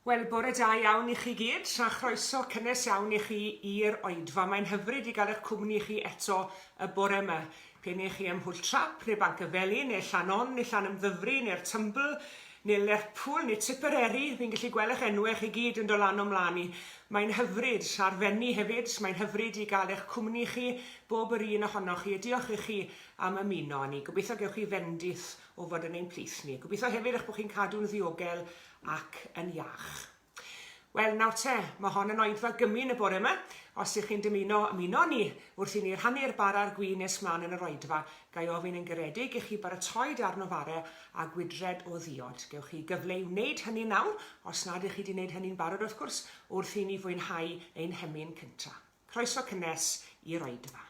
Wel, bore da iawn I chi gyd, a chroeso cynnes iawn I chi i'r Oedfa. Mae'n hyfryd I gael eich cwmni chi eto y bore yma. Pen I chi ym Mhwyll Trap, neu Banc y Feli, neu Llanon, neu Llanymddyfri, neu'r Tymbl, neu Lerpwl, neu Tipperary. Fi'n gallu gweld eich enwau chi gyd yn dod lan o mlaen I. Mae'n hyfryd, arfennu hefyd, mae'n hyfryd I gael eich cwmni chi, bob yr un ohonoch chi. Diolch I chi am ymuno ni. Gobeithio gewch chi fendith o fod yn ein plith ni. Gobeithio hefyd eich bod chi'n cadw'n ddiogel ac yn iach. Wel, nawr te, mae hon yn Oedfa Gymun y bore yma. Os ych chi'n ymuno ni wrth I ni rhannu'r bara'r gwyn nes mlaen yn yr Oedfa, gai ofyn yn garedig I chi baratoi darn o fare a gwydred o ddiod. Gewch chi gyfle I wneud hynny nawr, os nad ych chi wedi wneud hynny'n barod wrth gwrs, wrth I ni fwynhau ein hemyn cyntaf. Croeso cynnes i'r Oedfa.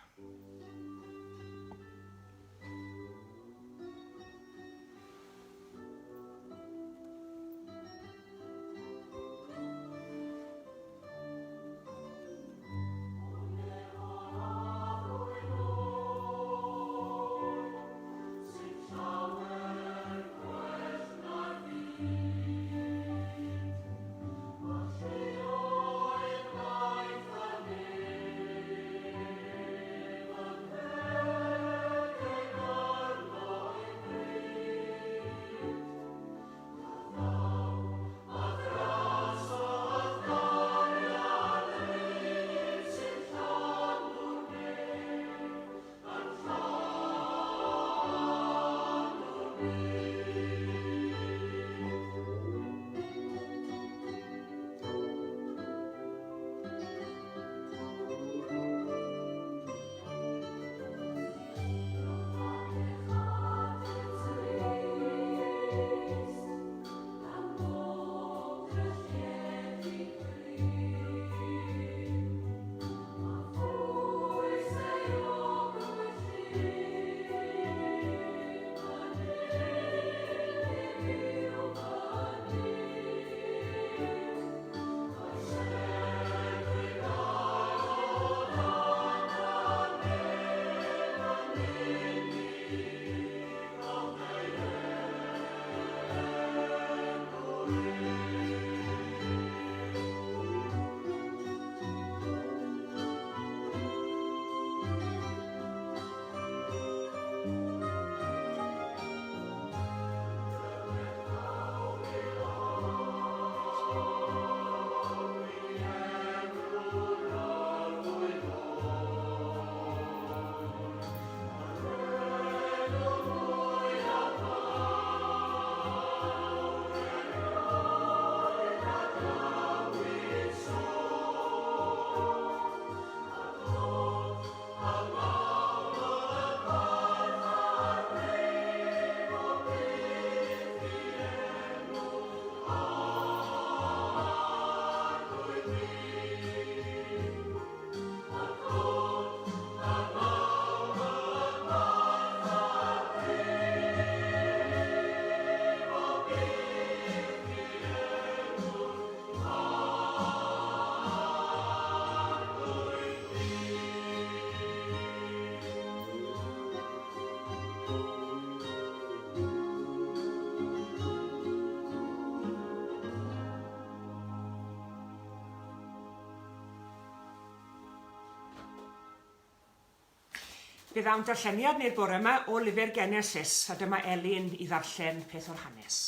Bydd am darlleniad neu'r bore yma o lyfr Genesis, a dyma Elin I ddarllen peth o'r hanes.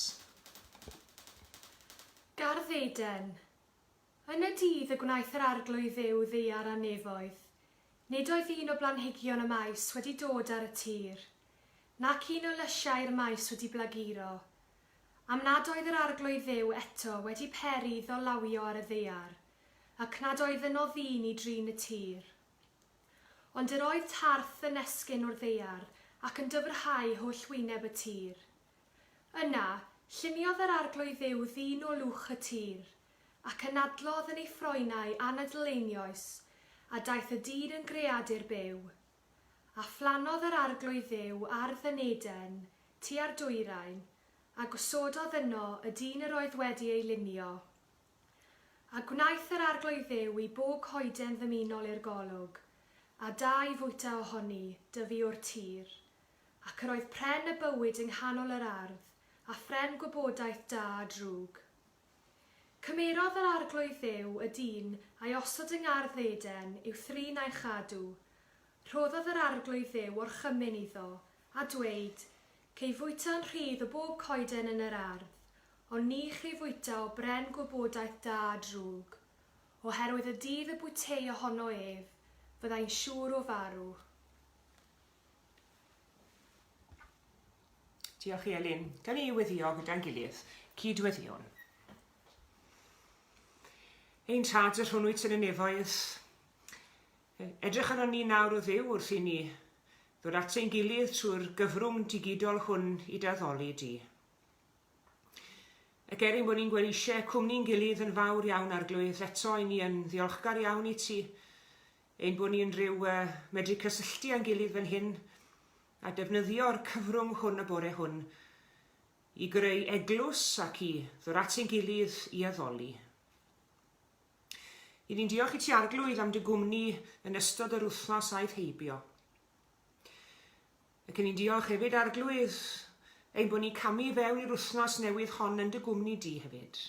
Gardd Eden. Yn y dydd y gwnaeth yr arglwydd Dduw ddaear a nefoedd. Nid oedd un o blanhigion y maes wedi dod ar y tir, nac un o lysiau'r maes wedi blaguro. Am nad oedd yr arglwydd Dduw eto wedi peri ddolawio ar y ddaear, ac nad oedd yno ddyn I drin y tir. Ond yr oedd tarth yn esgyn o'r ddaear ac yn dyfrhau holl wyneb y tir. Yna, lluniodd yr arglwydd Dduw ddyn o lwch y tir, ac anadlodd yn ei ffroenau anadleinios, a daeth y dyn yn greadur byw. A phlannodd yr arglwydd Dduw ar ddyneden, tua'r dwyrain, a gosododd yno y dyn yr oedd wedi ei lunio. A gwnaeth yr arglwydd Dduw I bob coeden ddymunol i'r golwg, a 2 fwyta ohoni dyfu o'r tir, ac yr oedd pren y bywyd yng nghanol yr ardd, a phren gwybodaeth da a drwg. Cymerodd yr arglwydd dduw y dyn a'i osod yng ngardd Eden i'w thrin a'i chadw. Rhoddodd yr arglwydd dduw o'r chymyn iddo, a dweud, cei fwyta yn rhydd o bob coeden yn yr ardd, ond ni chei fwyta o bren gwybodaeth da a drwg. Oherwydd y dydd y bwyteu ohono ef, fyddai'n siŵr o farw. Diolch i Elin. Gawn ni weddio gyda'n gilydd. Cydweddion. Ein tad y rhwnnwyd yn y nefoedd. Edrych arno ni nawr o ddiw wrth i ni ddod at ein gilydd trwy'r gyfrwng digidol hwn i daddoli di. Ac erin bod ni'n gweld eisiau cwmni'n gilydd yn fawr iawn arglwydd, eto i ni yn ddiolchgar iawn i ti. Ein bod ni'n rhyw medru cysylltu â'n gilydd fan hyn a defnyddio'r cyfrwng hwn y bore hwn i greu eglws ac i ddod at ein gilydd i addoli. I ni'n diolch i ti arglwydd am dy gwmni yn ystod yr wythnos aeth heibio. Ac ni'n diolch hefyd arglwydd ein bod ni'n camu fewn i'r wythnos newydd hon yn dy gwmni di hefyd.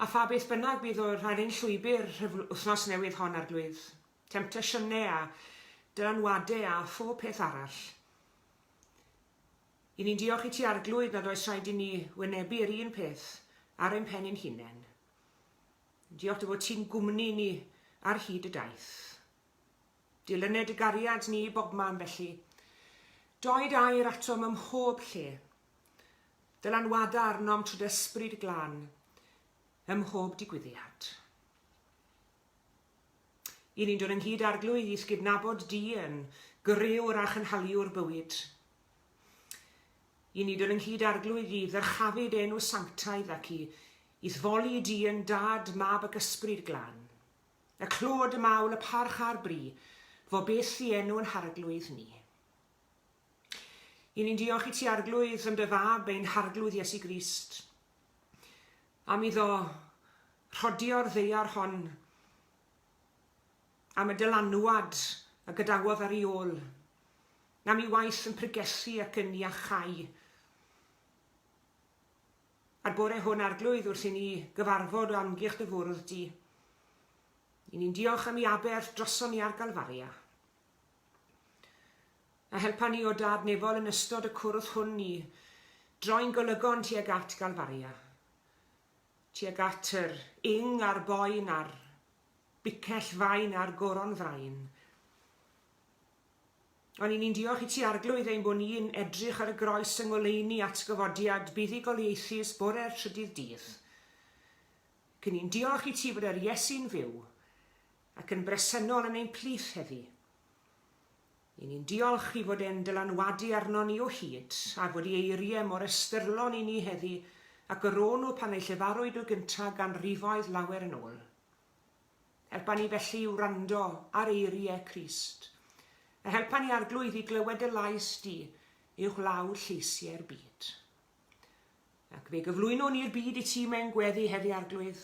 A pha beth bynnag bydd o'r ein llwybr wythnos newydd hon arglwydd, temptasiynau a dylanwadau a phob peth arall. I ni'n diolch i ti arglwydd nad oes rhaid i ni wynebu'r un peth ar ein pen ein hunain. Diolch dy fod ti'n gwmni ni ar hyd y daith. Dilyned y gariad ni i bobman felly. Doed air atom ym mhob lle. Dylanwada arnom trwy ysbryd glân ym mhob digwyddiad. I ni'n dod ynghyd arglwydd i gydnabod di yn gryw a chynhaliwr bywyd. I ni'n dod ynghyd arglwydd i ddyrchafyd enw sanctaidd ac i ddfoli di yn dad, mab ac ysbryd glân. Y clod y mawl, y parch a'r bri, fo beth i enw yn harglwydd ni. I ni'n diolch i ti arglwydd am dy fab ein harglwydd Iesu Grist. Am iddo rhodio'r ddeiar hon, am y dylanwad a gydawodd ar ei ôl, am ei waith yn pregethu ac yn iachau. A'r bore hwn arglwydd wrth i ni gyfarfod o amgylch dy fwrdd di. I ni'n diolch am ei aber droson ni ar Galfaria. A helpa ni o dadnefol yn ystod y cwrdd hwn ni droi'n golygon tuag at Galfaria. Tuag at yr ing a'r boen a'r bicell fain a'r goron frain. Ond ni'n diolch i ti arglwydd ein bod ni'n edrych ar y groes yng ngoleuni at gyfodiad buddugoliaethus bore'r trydydd dydd. Cyn ni'n diolch i ti fod yr Iesu'n fyw ac yn bresennol yn ein plith heddi. Ni'n diolch i fod e'n dylanwadu arno ni o hyd a fod ei eiriau mor ystyrlon i ni heddi ac yr o'n nhw pan ei llefarwyd o gyntaf gan rifoedd lawer yn ôl. Helpa ni felly i'w wrando ar eiriau Crist. A helpa ni arglwydd i glywed y lais di i'w lawr lleisiau'r byd. Ac fe gyflwyno ni'r byd i ti mewn gweddi heddi arglwydd.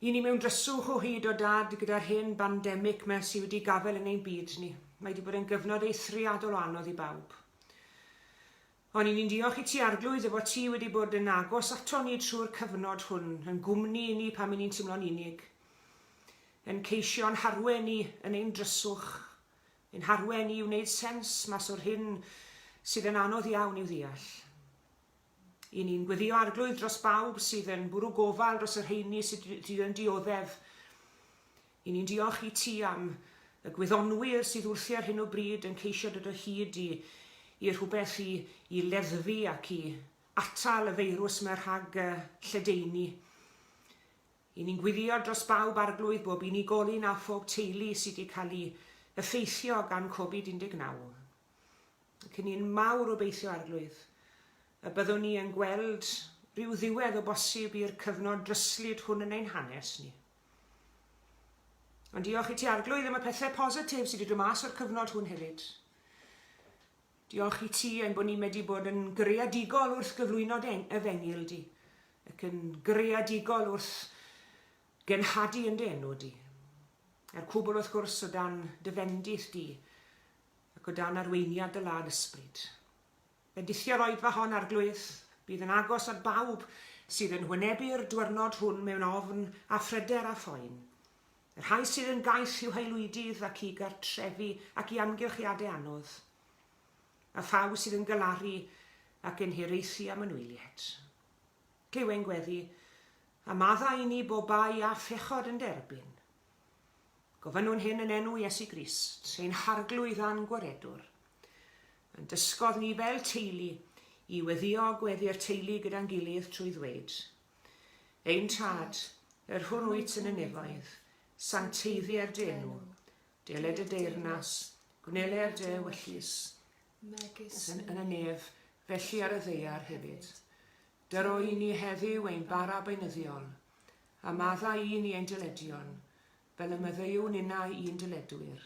I ni mewn dryswch o hyd o dad gyda'r hen bandemig yma sydd wedi gafel yn ein byd ni. Mae wedi bod yn gyfnod eithriadol o anodd i bawb. Ond ni'n diolch i ti arglwydd efo ti wedi bod yn agos ato ni trwy'r cyfnod hwn, yn gwmni ni pan ni'n teimlo'n unig, yn ceisio'n harwen ni yn ein dryswch, yn harwen ni i wneud sens mas o'r hyn sydd yn anodd iawn i'w ddeall. I ni'n gweddio arglwydd dros bawb sydd yn bwrw gofal dros yr heini sydd yn dioddef. I ni'n diolch i ti am y gwyddonwyr sydd wrthi ar hyn o bryd yn ceisio dod o hyd i rhywbeth i leddfu ac i atal y feirws yma rhag lledaenu. I ni'n gweddio dros bawb arglwydd bob unigolyn a phob teulu sydd wedi cael ei effeithio gan Covid-19. Ac ni'n mawr o beithio arglwydd y byddwn ni yn gweld rhyw ddiwedd o bosib i'r cyfnod dryslyd hwn yn ein hanes ni. Ond diolch i ti arglwydd am y pethau positif sydd wedi dod mas o'r cyfnod hwn hefyd. Diolch i ti ein bod ni'n medru bod yn greadigol wrth gyflwyno y fengil di, ac yn greadigol wrth genhadu yn dy enw di. Cwbl wrth gwrs o dan dyfendith di, ac o dan arweiniad dy lad ysbryd. Bendithio'r Oedfa hon arglwydd, bydd yn agos at bawb sydd yn wynebu'r diwrnod hwn mewn ofn a phryder a phoen. Y rhai sydd yn gais i'w haelwydydd ac i gartrefi ac i amgylchiadau anodd. A phaw sydd yn galaru ac yn hiraethu am ynwyliad. Clywen gweddi, a maddau i ni bobau a phechod yn derbyn. Gofynnwn hyn yn enw Iesu Grist, ein harglwydd a'n gwaredwr. Yn dysgodd ni fel teulu i weddio gweddi'r teulu gyda'n gilydd trwy ddweud. Ein tad, yr hwn wyt yn y nefoedd, sancteiddiau'r denw, deled y deyrnas, gwneler de wyllus, yn y nef, felly ar y ddeiar hefyd. Dyro i ni heddiw ein bara beunyddiol, a maddau i ni ein dyledion, fel y myddeiwn unna i'n dyledwyr.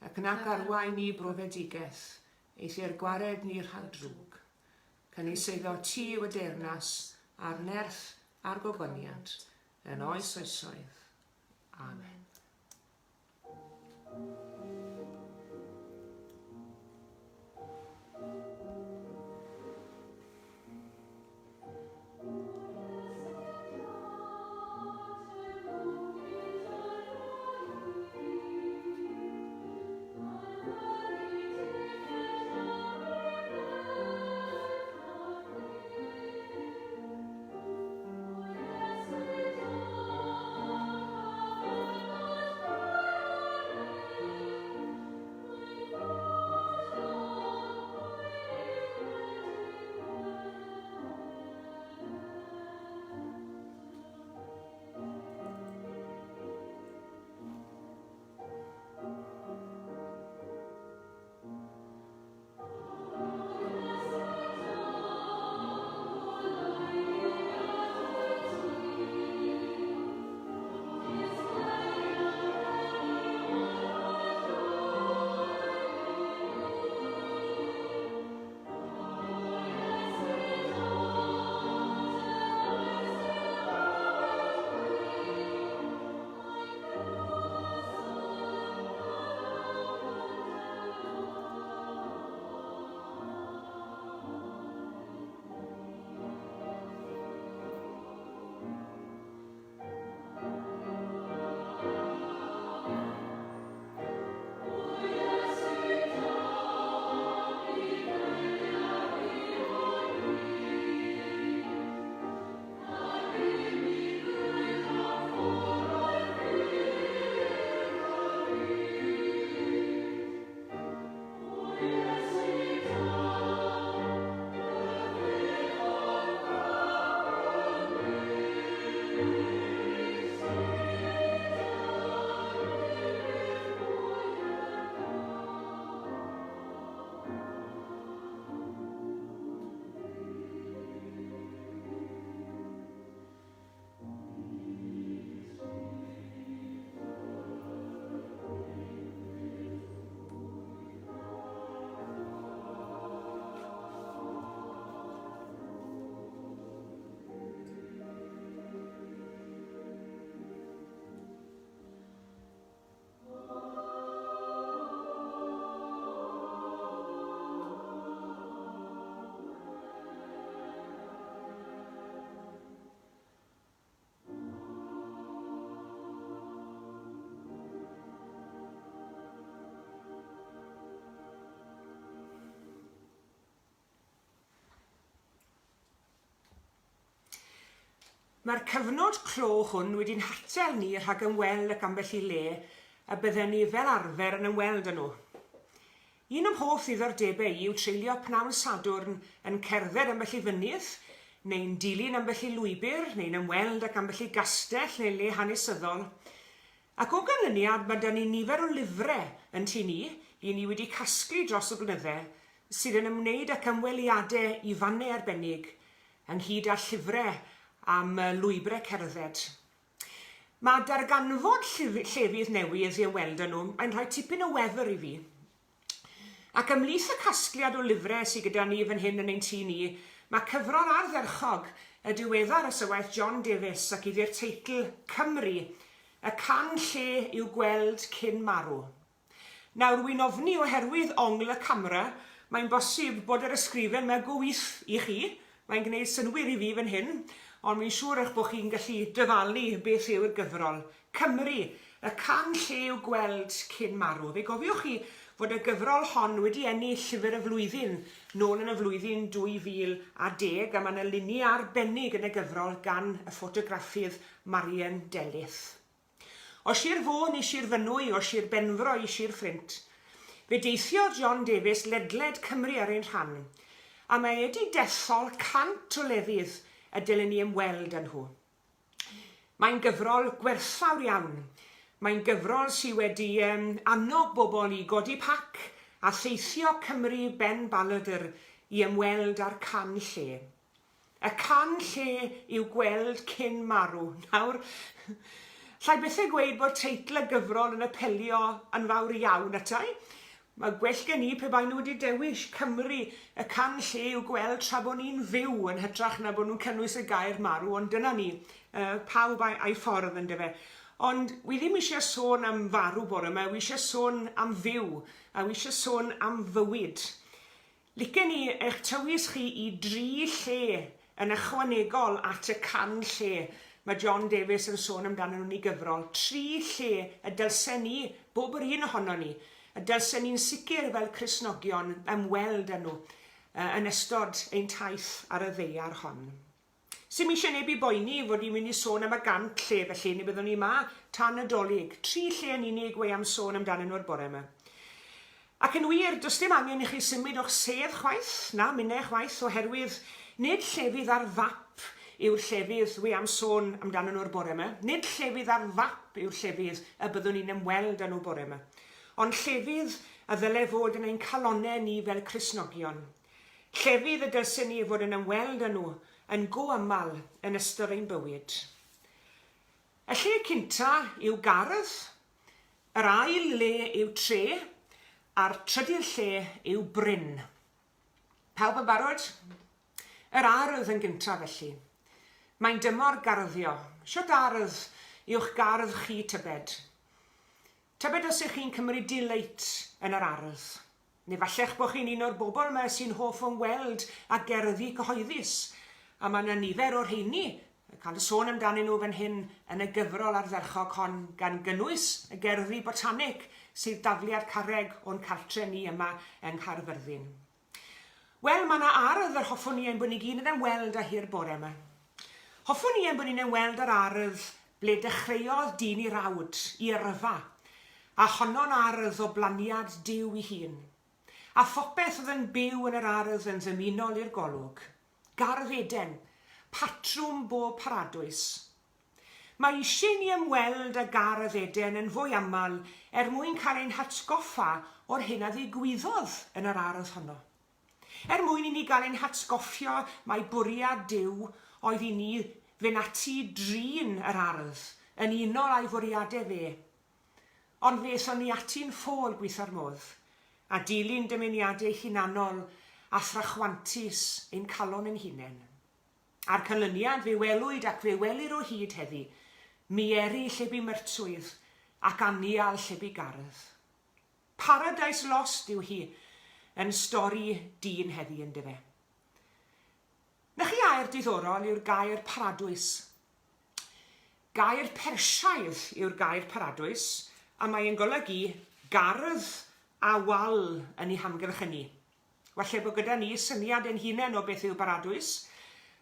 Ac nac arwain ni brofedigaeth, eithiau'r gwared ni'r rhagdrwg. Cyniseiddo ti yw y deyrnas, a'r nerth a'r gogoniad, yn oes oesoedd. Amen. Mae'r cyfnod clo hwn wedi'n hartel ni rhag ymweld ac ambell i le a bydden ni fel arfer yn ymweld â nhw. Un o'm hoff ddiddordebau yw treulio pnawn Sadwrn yn cerdded ambell i fynydd, neu'n dilyn ambell i lwybr, neu'n ymweld ac ambell i gastell neu le hanesyddol. Ac o ganlyniad mae 'da ni nifer o lyfrau yn tu ni wedi casglu dros y blynydde sydd yn ymwneud ac ymweliadau i fannau arbennig ynghyd â llyfrau am lwybrau cerdded. Mae darganfod llefydd newydd i ymweld â nhw, mae'n rhoi tipyn o wefr i fi. Ac ymlith y casgliad o lyfrau sydd gyda ni fan hyn yn ein tŷ ni, mae cyfrol ardderchog y diweddar y Sylwaith John Davies ac iddi'r teitl Cymru, y can lle i'w gweld cyn marw. Nawr, wy'n ofni oherwydd ongl y camera, mae'n bosib bod yr ysgrifen yma gwyth i chi, Mae'n gwneud synwyr i fi fan hyn, ond mi'n siŵr eich bod chi'n gallu dyfalu beth yw'r gyfrol. Cymru, y can llew gweld cyn marw. Fe gofiwch chi fod y gyfrol hon wedi ennill llyfr y flwyddyn nôl yn y flwyddyn 2010 a mae yna luni arbennig yn y gyfrol gan y ffotograffydd Marian Delyth. O Sir Fôn i Sir Fynwy, o Sir Benfro i Sir Ffrint. Fe deithio John Davies ledled Cymru ar ein rhan, a mae wedi dethol 100 o lefydd y dylen ni ymweld yn nhw. Mae'n gyfrol gwerthfawr iawn. Mae'n gyfrol sydd wedi annog bobl i godi pac a theithio Cymru ben Balladyr i ymweld â'r can lle. Y can lle i'w gweld cyn marw. Nawr, llai beth ei gweud bod teitl y gyfrol yn apelio yn fawr iawn atai. Mae gwell gen i pe bai nhw wedi dewis Cymru, y can lle i'w gweld tra bod ni'n fyw yn hytrach na bod nhw'n cynnwys y gair marw, ond dyna ni, pawb a'i ffordd yn dyfe. Ond wi ddim eisiau sôn am farw bore yma, wi eisiau sôn am fyw, a wi eisiau sôn am fywyd. Licen ni eich tywys chi i 3 lle yn ychwanegol at y can lle. Mae John Davies yn sôn amdano nhw'n ei gyfrol. 3 lle y dylsen ni, bob yr un ohono ni, y dylsen ni'n sicr fel Cristnogion ymweld â nhw yn ystod ein taith ar y ddeiar hon. Sim eisiau neb i boeni fod i'n mynd i sôn am y gant lle felly, neu byddwn ni yma tan Nadolig. 3 lle yn unig we am sôn amdano nhw'r bore yma. Ac yn wir, does dim angen i chi symud o'ch sedd chwaith, na minnau chwaith, oherwydd nid llefydd ar fap yw'r llefydd we am sôn amdano nhw'r bore yma. Nid llefydd ar fap yw'r llefydd y byddwn ni'n ymweld â nhw'r bore yma. Ond llefydd y ddyle fod yn ein calonau ni fel Cristnogion. Llefydd y dylsen ni fod yn ymweld â nhw yn go ymal yn ystod ein bywyd. Y lle cynta yw gardd, yr ail le yw tre, a'r trydydd lle yw bryn. Pawb yn barod? Yr ardd yn gynta felly. Mae'n dymor garddio. Siwt ardd yw'ch gardd chi tybed? Tybed os ych chi'n cymryd delight yn yr ardd? Neu fallech bod chi'n un o'r bobl yma sy'n hoff ymweld â gerddi cyhoeddus. A mae yna nifer o'r rheini, cael y sôn amdanyn nhw fan hyn yn y gyfrol ardderchog hon gan gynnwys y gerddi botanig sydd dafliad carreg o'n cartre ni yma yng Nghaerfyrddin. Wel, mae yna ardd yr hoffwn ni ein bod ni gyd yn ymweld â hi'r bore yma. Hoffwn ni ein bod ni'n ymweld â'r ardd ble dechreuodd dyn i rawd, i yrfa, a honno'n ardd o blaniad Duw i hun. A phopeth oedd yn byw yn yr ardd yn ddymunol i'r golwg. Gardd Eden, patrwm bob paradwys. Mae eisiau ni ymweld â gardd Eden yn fwy aml mwyn cael ein hatgoffa o'r hyn a ddigwyddodd yn yr ardd honno. Mwyn i ni gael ein hatgoffio mae bwriad Duw oedd i ni fynd ati drin yr ardd yn unol â'i fwriadau fe. Ond fe son ni ati'n ffôl gweithio'r modd a dilyn dymuniadau hunanol a thrachwantus ein calon yn hunain. A'r canlyniad fe welwyd ac fe welir o hyd heddi, mieri llebu myrtswydd ac anial llebu gardd. Paradise Lost yw hi yn stori dyn heddi yn dyfe. Na chi air diddorol yw'r gair paradwys. Gair Persiaidd yw'r gair paradwys, a mae'n golygu gardd a wal yn ei hamgylch ni. Falle bod gyda ni syniad ein hunain o beth yw paradwys.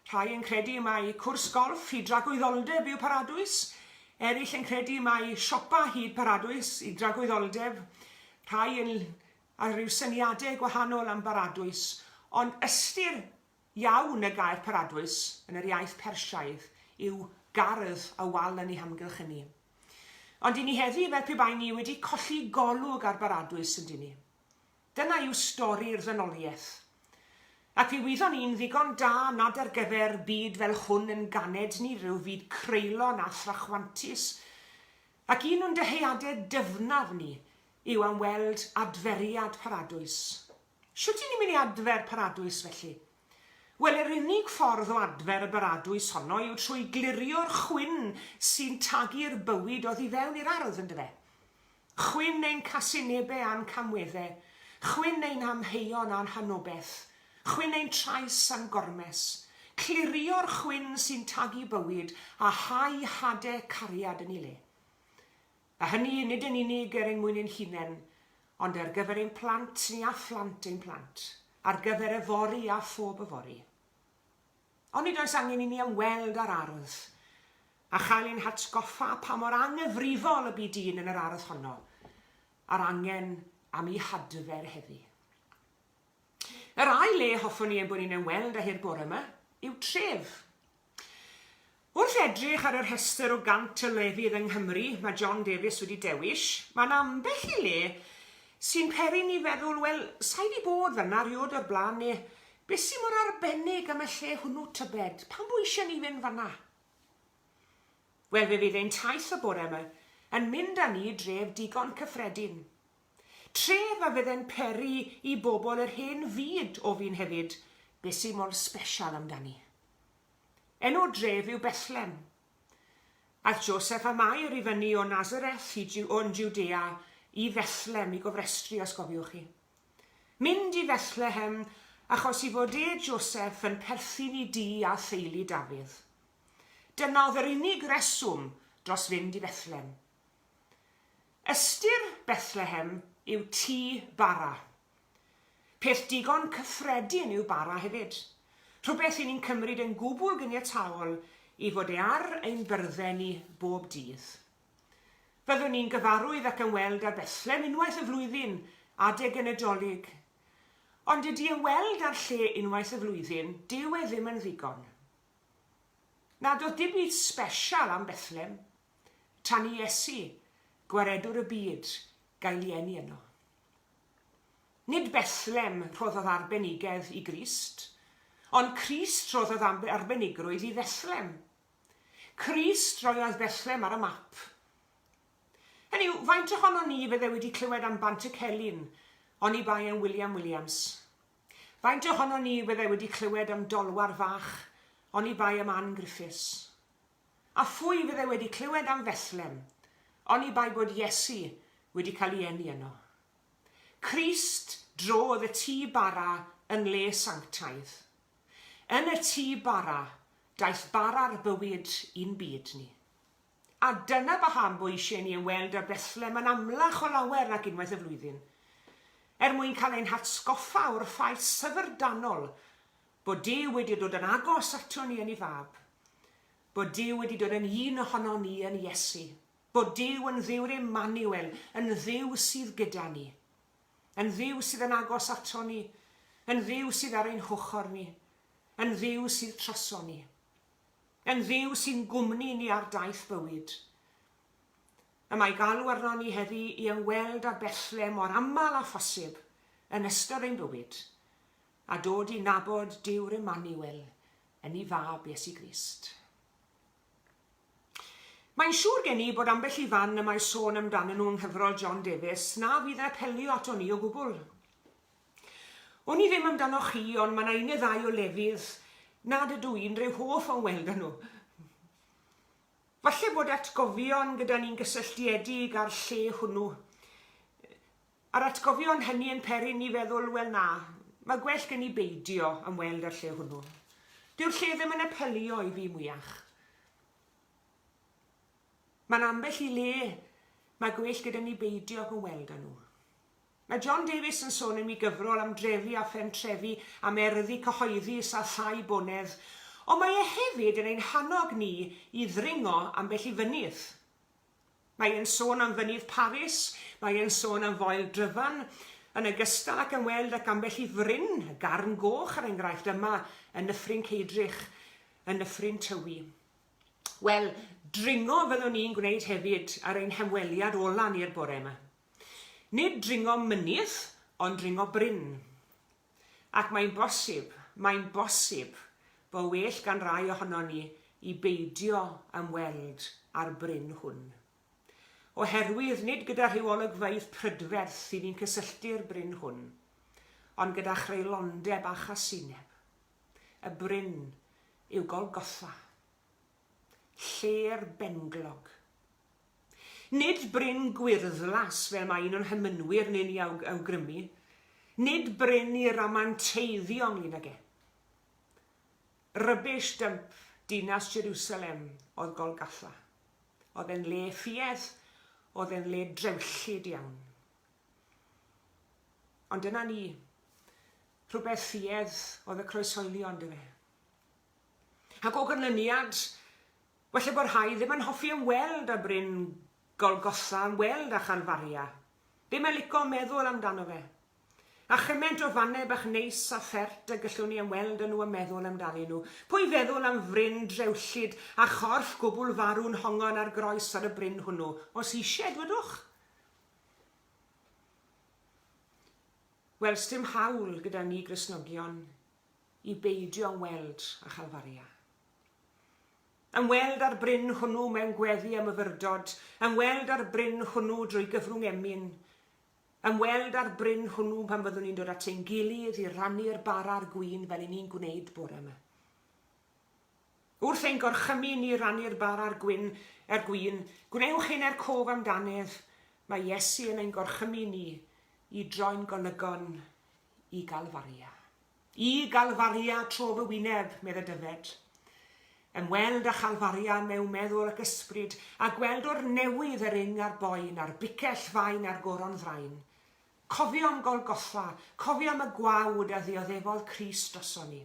Rhai yn credu mai cwrs golff i dragwyddoldeb yw paradwys. Eraill yn credu mai siopa hyd paradwys i dragwyddoldeb. Rhai yn rhyw syniadau gwahanol am paradwys. Ond ystyr iawn y gair paradwys yn yr iaith Persiaidd yw gardd a wal yn ei hamgylch ni. Ond i ni heddi fel pe bai ni wedi colli golwg ar paradwys yn dyn ni. Dyna yw stori'r ddynoliaeth. Ac fi wyddon ni'n ddigon da nad ar gyfer byd fel hwn yn ganed ni, rhyw fyd creulon a thrachwantus. Ac un o'n dyheadau dyfnaf ni yw am weld adferiad paradwys. Sut i ni'n mynd i adfer paradwys felly? Wel, yr unig ffordd o adfer y paradwys honno yw trwy glirio'r chwyn sy'n tagu'r bywyd oddi fewn i'r ardd yn dyfe. Chwyn ein casinebau a'n camweddau, chwyn ein amheuon a'n hanobeth, chwyn ein trais a'n gormes, Clirio'r chwyn sy'n tagu bywyd a hau hadau cariad yn ei le. A hynny nid yn unig er mwyn ein hunain, ond ar gyfer ein plant ni a phlant ein plant, ar gyfer y fori a phob y fori. Ond nid oes angen i ni ymweld ar ardd, a chael ein hatgoffa pa mor anghyfrifol y byd un yn yr ardd honno, a'r angen am ei hadfer heddi. Yr ail le hoffwn ni ein bod ni'n ymweld â hir bore yma yw tref. Wrth edrych ar y rhestr o 100 o lefydd yng Nghymru mae John Davies wedi dewis, mae'n ambell i le sy'n peri ni feddwl, wel, sa'i di bod fyna riod o'r blaen neu beth sy'n mor arbennig am y lle hwnnw tybed, pan bwy eisiau ni fynd fyna? Wel, fe fydd ein taith o bore yma yn mynd â ni dref digon cyffredin. Tref a fydde'n peri i bobl yr hen fyd o fi'n hefyd, beth sy'n mor sbesial amdani. Enw dref yw Bethlem. Aeth Joseph a Mair i fyny o Nazareth o'n Judea i Bethlem i gofrestru os gofiwch chi. Mynd i Bethlehem achos i fod Joseph yn perthyn i dŷ a theulu Dafydd. Dyna oedd yr unig reswm dros fynd i Bethlem. Ystyr Bethlehem yw tŷ bara. Peth digon cyffredin yw bara hefyd. Rhywbeth i ni'n cymryd yn gwbl gyniataol i fod ar ein byrddau ni bob dydd. Fyddwn ni'n gyfarwydd ac yn weld ar Bethlem unwaith y flwyddyn adeg yn Nadolig. Ond ydy ymweld ar lle unwaith y flwyddyn, dyw e ddim yn ddigon. Nad oedd dim byd sbesial am Bethlem, tan i Iesu, gwaredwr y byd, gael ei eni yno. Nid Bethlem rhoddodd arbenigedd i Grist, ond Crist rhoddodd arbenigrwydd i Bethlem. Crist roedd Bethlem ar y map. Hynny yw, faint ohono ni fydde wedi clywed am Bant y Celyn, oni bai yn William Williams. Faint ohono ni fydde wedi clywed am Dolwar Fach, oni bai am Anne Griffiths. A phwy fydde wedi clywed am Bethlem, oni bai bod Iesu wedi cael ei eni yno. Crist drodd y tŷ bara yn le sanctaidd. Yn y tŷ bara, daeth bara'r bywyd i'n byd ni. A dyna paham bo eisiau ni ymweld â Bethlem yn amlach o lawer nag unwaith y flwyddyn. Mwyn cael ein hatgoffa o'r ffaith syfrdanol bod Duw wedi dod yn agos ato ni yn ei fab, bod Duw wedi dod yn un ohono ni yn Iesu, bod Duw yn Dduw'r Emmanuel, yn Dduw sydd gyda ni, yn Dduw sydd yn agos ato ni, yn Dduw sydd ar ein hwchor ni, yn Dduw sydd troso ni, yn Dduw sy'n gwmni ni ar daith bywyd. Y mae galw arno ni heddi i ymweld â Bethlem mor aml a phosib yn ystod ein bywyd, a dod i nabod Duw'r Emmanuel yn ei fab Iesu Grist. Mae'n siŵr gen i bod ambell i fan y mae sôn amdanyn nhw'n nghyfrol John Davies na fydd yn apelio ato ni o gwbl. O'n i ddim amdano chi, ond mae yna un neu ddau o lefydd nad ydw i'n rhyw hoff o'n weld â nhw. Falle bod atgofion gyda ni'n gysylltiedig ar lle hwnnw. A'r atgofion hynny yn peri ni feddwl, wel na, mae gwell gen i beidio ymweld ar lle hwnnw. Dyw'r lle ddim yn apelio i fi mwyach. Mae'n ambell i le mae gwell gyda ni beidio ymweld â nhw. Mae John Davies yn sôn yn ei gyfrol am drefi a phentrefi, am erddi cyhoeddus a llai bonedd, ond mae e hefyd yn ein hannog ni i ddringo ambell i fynydd. Mae e'n sôn am fynydd Paris, mae e'n sôn am Foel Dryfan, yn ogystal ac yn weld ac ambell i fryn, Garn Goch ar enghraifft yma, yn Nyffryn Ceidrych, yn Nyffryn Tywi. Wel, dringo fyddwn ni'n gwneud hefyd ar ein hymweliad ola ni'r bore yma. Nid dringo mynydd, ond dringo bryn. Ac mae'n bosib bod well gan rai ohono ni i beidio ymweld â'r bryn hwn. Oherwydd nid gyda rhywolygfeydd prydferth sydd ni'n cysylltu'r bryn hwn, ond gyda chreulondeb a chasineb. Y bryn yw Golgotha, lle'r benglog. Nid bryn gwyrddlas fel mae un o'n hymynwyr neu'n ei awgrymu, nid bryn i ramanteiddio ynglyn ag e. Rubbish dump dinas Jerusalem oedd Golgotha. Oedd e'n le ffiedd, oedd e'n le drewllyd iawn. Ond dyna ni, rhywbeth ffiedd oedd y croeshoelio ond y fe. Ac o ganlyniad, falle bod rhai ddim yn hoffi ymweld â bryn Golgotha, yn weld â Chalfaria. Ddim yn licio meddwl amdano fe. A chyment o fannau bach neis a ffert a gallwn ni ymweld â nhw a meddwl amdanyn nhw. Pwy feddwl am fryn drewllyd a chorff gwbl farw'n hongon ar groes ar y bryn hwnnw? Os eisiau, dwedwch? Wel, sdim hawl gyda ni Gristnogion i beidio ymweld â Chalfaria. Ymweld ar bryn hwnnw mewn gweddi am yfyrdod, ymweld ar bryn hwnnw drwy gyfrwng emyn, ymweld ar bryn hwnnw pan byddwn ni'n dod at ein gilydd i rannu'r bara'r gwyn fel ni'n gwneud bore yma. Wrth ein gorchymyn ni rannu'r bara'r gwyn, gwnewch ein cof amdanedd, mae Iesu yn ein gorchymyn ni i droi'n golygon i Galfaria. I Galfaria tro fy wyneb, medde Dyfed. Ymweld â Chalfaria mewn meddwl ac ysbryd, a gweld o'r newydd yr ing a'r boen, a'r bicell fain a'r goron thrain. Cofio am Golgotha, cofio am y gwawd a ddioddefodd Crist droson ni.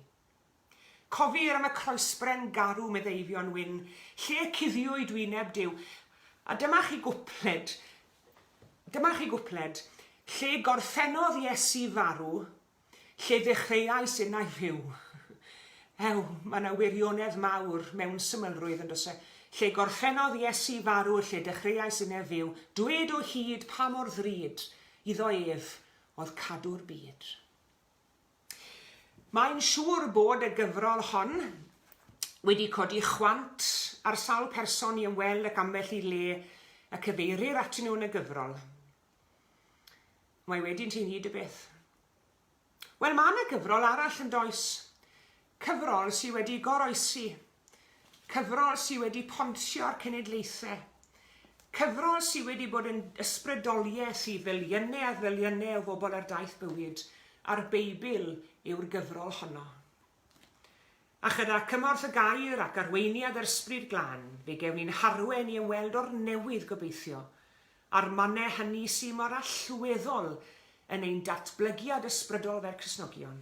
Cofio am y croesbren garw meddeifion wyn, lle cuddiwyd wyneb Duw. A dyma chi gwpled, lle gorffennodd Iesu farw, lle ddechreuais yna fyw. Ew, mae yna wirionedd mawr mewn symlrwydd yn dysau. Lle gorffennodd Iesu farw, lle dechreuais yna fyw, dwed o hyd pa mor ddrud iddo ef oedd cadw'r byd. Mae'n siŵr bod y gyfrol hon wedi codi chwant ar sawl person i ymweld ac ambell i le y cyfeirir atyn nhw yn y gyfrol. Mae wedi'n ti'n hyd y beth. Wel, mae yna gyfrol arall yn does. Cyfrol sydd wedi goroesi, cyfrol sydd wedi pontio'r cenedlaethau, cyfrol sydd wedi bod yn ysbrydoliaeth i filiynau a filiynau o bobl ar daith bywyd, a'r Beibl yw'r gyfrol honno. A chyda cymorth y gair ac arweiniad yr ysbryd glân, fe gewn ni'n harwen i ymweld o'r newydd gobeithio, a'r mannau hynny sy'n mor allweddol yn ein datblygiad ysbrydol fel Cristnogion.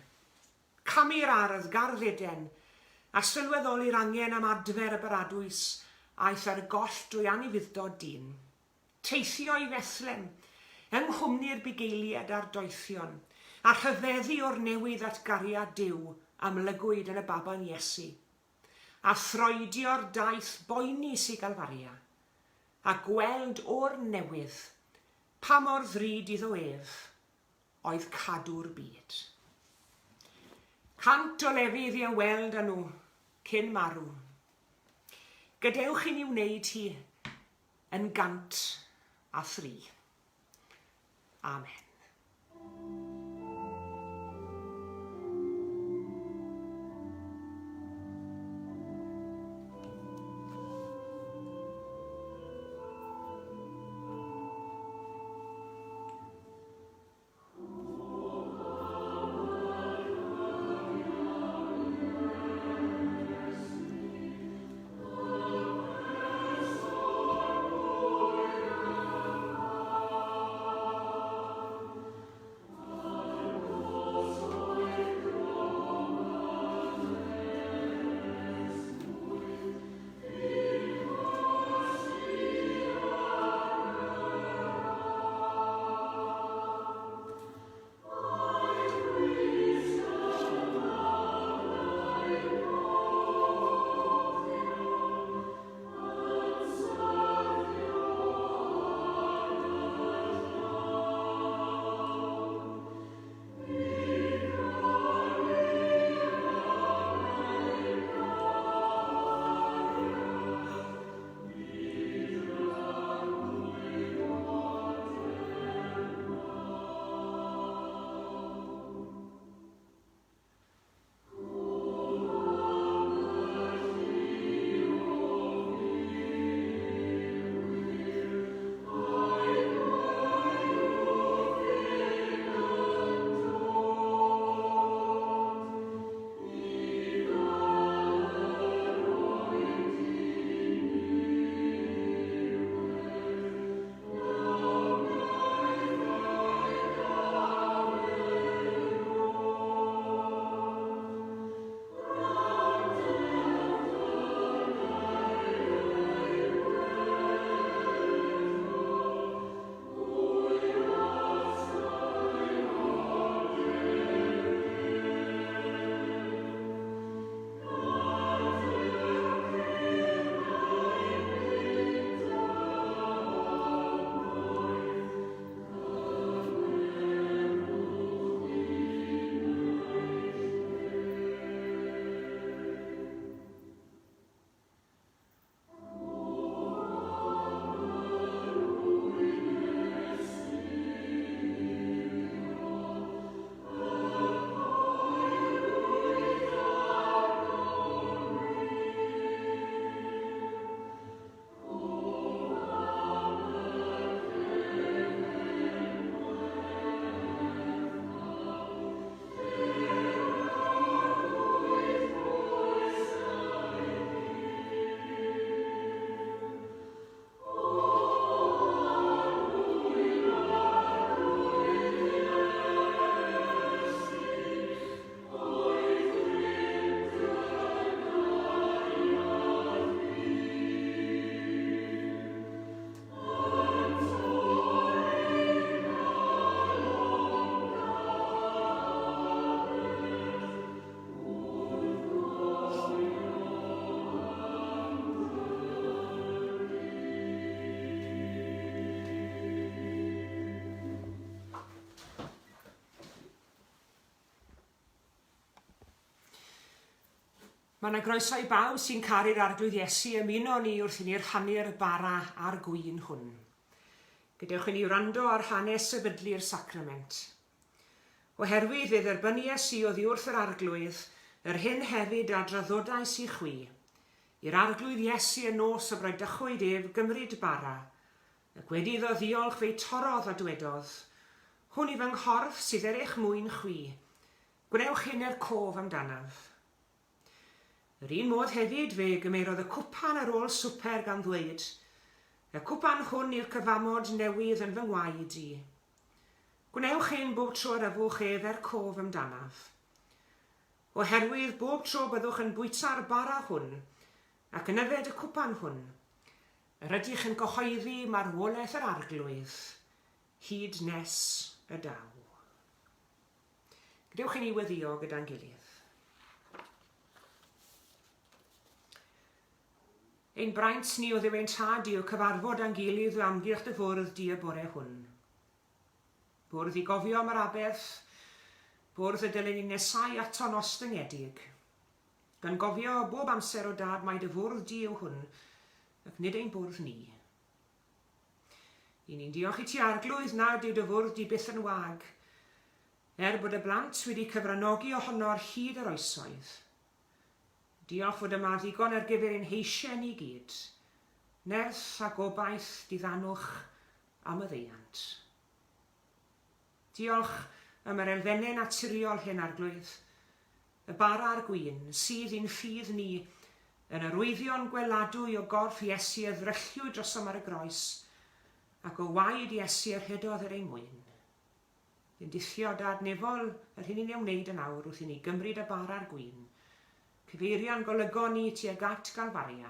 Camu'r ardd garddeden a sylweddoli'r angen am adfer y baradwys aeth ar goll drwy anifuddod dyn. Teithio i Fethlem, yng nghwmni'r bugeiliad a'r doethion, a rhyfeddu o'r newydd atgariad Duw am lygwyd yn y baban Iesu, a throedio'r daith boeni sy'n Galfaria, a gweld o'r newydd pa mor ddrud iddo ef oedd cadw'r byd. Cant o lefydd i ymweld â nhw cyn marw. Gadewch i ni wneud hi yn 103. Amen. Mae yna groeso i bawb sy'n caru'r arglwydd Iesu ymuno ni wrth i ni rhannu'r bara a'r gwyn hwn. Gadewch i ni wrando ar hanes sefydlu'r sacrament. Oherwydd fe dderbynnu Iesu oddi wrth yr arglwydd, yr hyn hefyd a draddodais i chwi. I'r arglwydd Iesu y nos y braidychwyd ef gymryd bara, ac wedi iddo ddiolch fe'i torodd a dwedodd, hwn i fy nghorff sydd er eich mwyn chwi, gwnewch hyn er cof amdanaf. Yr un modd hefyd fe gymerodd y cwpan ar ôl swper gan ddweud, y cwpan hwn i'r cyfamod newydd yn fy ngwaed i. Gwnewch hyn bob tro ar yfwch ef er cof amdanaf. Oherwydd bob tro byddwch yn bwyta'r bara hwn, ac yn yfed y cwpan hwn, yr ydych yn gyhoeddi marwolaeth yr arglwydd, hyd nes y daw. Gadewch i ni weddio gyda'n gilydd. Ein braint ni o ddiwe'n tad i'w cyfarfod a'n gilydd o amgylch y fwrdd di y bore hwn. Bwrdd i gofio am yr abeth, bwrdd y dylen ni nesau ato nos dyngedig. Gan gofio bob amser o dad mae dy fwrdd di yw hwn, ac nid ein bwrdd ni. I ni'n diolch i ti arglwydd nad yw dy fwrdd di byth yn wag, bod y blant wedi cyfranogi ohono'r hyd yr oesoedd. Diolch fod yma ddigon ar gyfer ein heisiau ni gyd, nerth a gobaith diddanwch am y ddeiant. Diolch am yr elfennau naturiol hyn arglwydd, y bara a'r gwyn sydd i'n ffydd ni yn arwyddion gweladwy o gorff Iesu a ddrylliwyd drosom ar y groes, ac o waed Iesu ar hydodd yr ein mwyn. Yn dithio dadnefol yr hyn ni'n wneud yn awr wrth i ni gymryd y bara a'r gwyn, cyfeirian golygon ni tuag at Galfaria,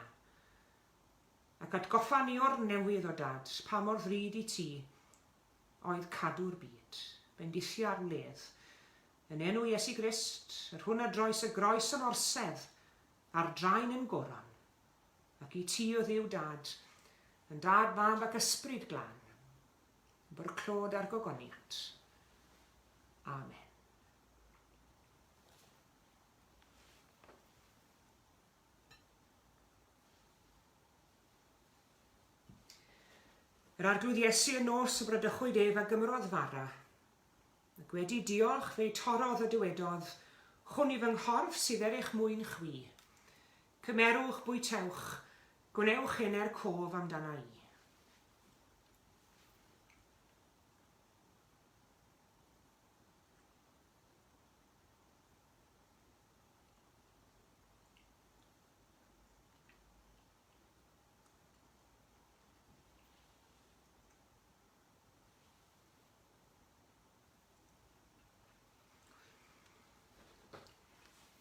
ac atgoffa ni o'r newydd o dad, pa mor ddrud i ti oedd cadw'r byd, bendithio ar wledd, yn enw Iesu Grist, yr hwn a droes y groes yn orsedd, a'r draen yn goron, ac i ti o ddiw dad, yn dad, fab ac ysbryd glân, byr clod a'r gogoniant. Amen. Yr arglwydd Iesu y nos y bradychwyd ef a gymrodd fara, ac wedi diolch fe'i torodd a dywedodd, hwn i fy nghorff sydd er eich mwyn chwi. Cymerwch, bwytewch, gwnewch hyn er cof amdana i.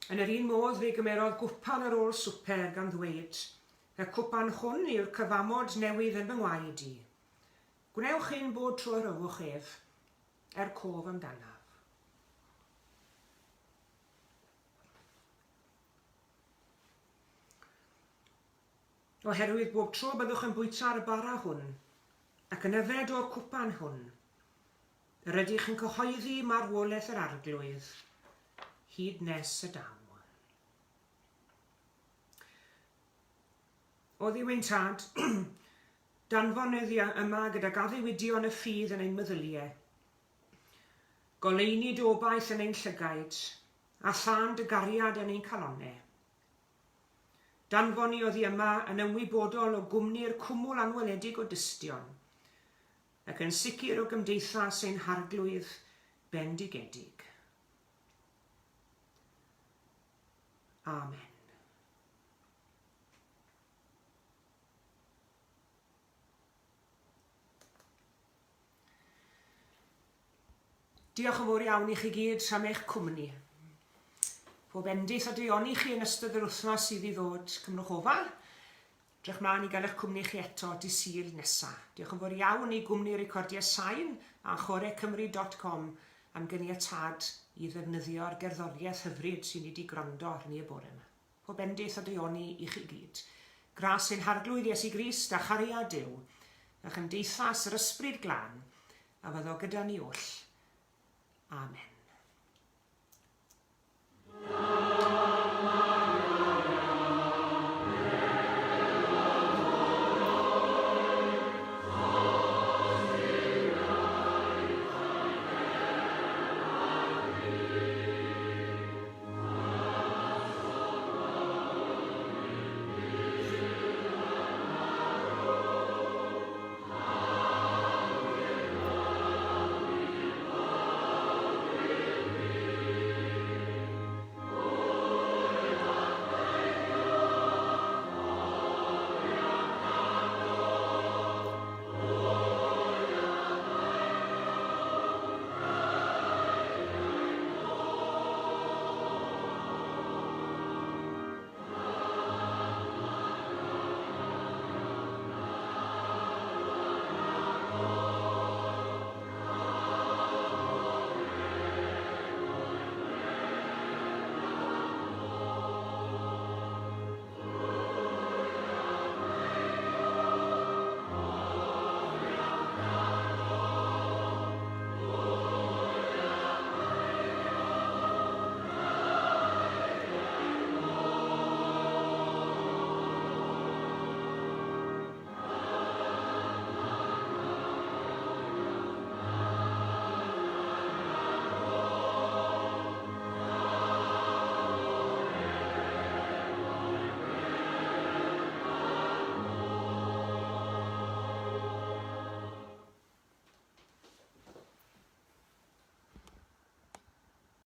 Yn yr un modd fe gymerodd gwpan ar ôl swper gan ddweud, y cwpan hwn yw'r cyfamod newydd yn fy ngwaed i. Gwnewch hyn bob tro ar yfwch ef, er cof amdanaf. Oherwydd bob tro byddwch yn bwyta'r bara hwn, ac yn yfed o'r cwpan hwn, yr ydych yn cyhoeddi marwolaeth yr arglwydd, hyd nes y daw. O ddiwe'n tad, danfonydd yma gyda gaddiwidion y ffydd yn ein meddyliau. Goleuni dobaith yn ein llygaid, a llan dy gariad yn ein calonnau. Danfoni oddi yma yn ymwybodol o gwmni'r cwmwl anweledig o dystion, ac yn sicr o gymdeithas ein harglwydd bendigedig. Amen. Diolch yn fawr iawn i chi gyd am eich cwmni. Pob bendith a deioni chi yn ystod yr wythnos sydd i ddod Cymrwch Ofa. Drech mlaen i gael eich cwmni chi eto dy Sul nesaf. Diolch yn fawr iawn i gwmni recordiau sain a chorecymru.com am gyniatad i ddefnyddio'r gerddoriaeth hyfryd sy'n wedi gwrando arni y bore yma. Pob bendith a deioni i chi gyd. Gras ein harglwydd Iesu Grist a chariad Duw, a chymdeithas yr ysbryd glân, a fyddo gyda ni oll. Amen.